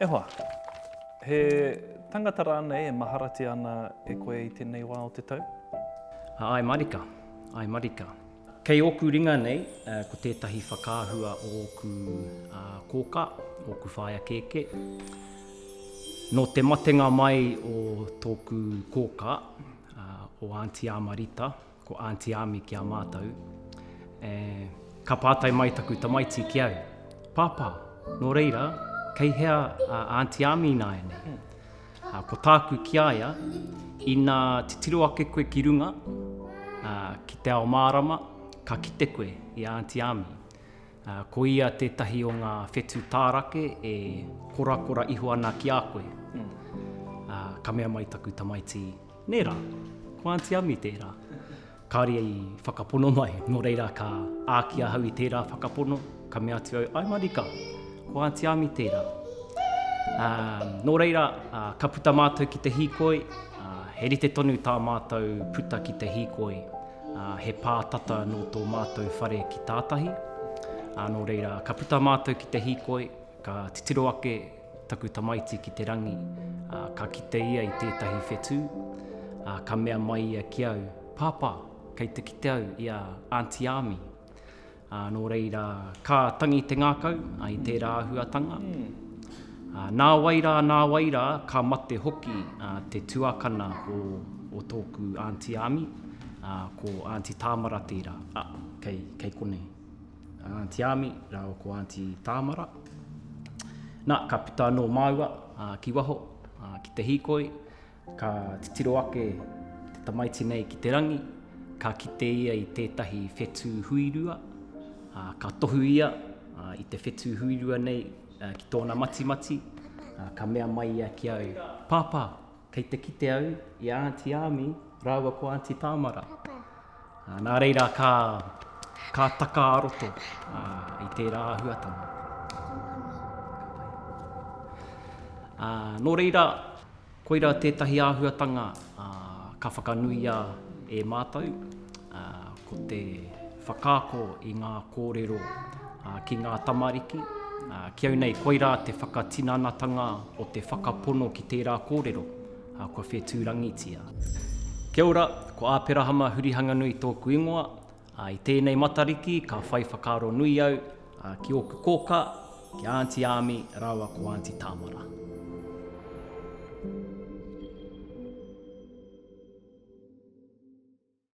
E hoa, he tangata rānei e maharati ana e koe i tēnei wā o te tau? Ai marika, ai marika. Kei oku ringa nei, ko tētahi whakaahua o oku kōka, o oku whāia kēke. No te matenga mai o tōku kōka, o Aunty Amarita, ko Aunty Ami ki a mātou, ka pātai mai taku tamaiti ki au. Pāpā, nō reira, kei hea Aunty Ami nāi nei. Ko tāku ki aia, i nā titiro ake koe ki runga, ki te ao mārama, ka kite koe i Aunty Ami. Ko ia tētahi o ngā whetū tārake e korakora iho ana ki a koe. Ka mea mai taku tamaiti, nērā, ko Aunty Ami tērā. Kāre i whakapono mai, nō reira ka ākia hau i tērā whakapono, ka mea atu au, ai marika, ko Aunty Ami tērā. Nō reira, ka puta mātou ki te hīkoi, he rite tonu tā mātou puta ki te hīkoi, he pātata no tō mātou whare ki tātahi. Nō reira, ka puta mātou ki te hīkoi, ka titiro ake taku tamaiti ki te rangi, ka kite ia i tētahi whetū, ka mea mai ia ki au, pāpā, kei te kite au i a Aunty Ami. Nō reira, ka tangi te ngākau i tērā ahuatanga. Nā waira, ka mate hoki te tuakana o tōku Aunty Ami, ko Aunty Tāmara tērā. Kei kone. Aunty Ami, rao ko Aunty Tāmara. Nā, ka puta anō māua ki waho, ki te hīkoi, ka titiro ake te tamaiti nei ki te rangi, ka kite ia i tētahi whetū huirua, ka tohu ia i te whetū huirua nei ki tōna mati, ka mea mai ia ki au. Pāpā, kei te kite au i Aunty Ami, rāua ko Aunty Tāmara. Nā reira ka taka aroto i tērā ahuatanga. Nō reira, koira tētahi āhuatanga ka whakanuia e mātou, ko te whakaako i ngā kōrero ki ngā tamariki. Ki au nei, koira te whakatinanatanga o te whakapono ki tērā kōrero, kua whetū rangitia. Kia ora, ko Aperahama Hunga Nui tōku ingoa. I tēnei matariki, ka whai whakaaro nui au, ki oku kōka, ki Aunty Ami, rāua ko Aunty Tāmara.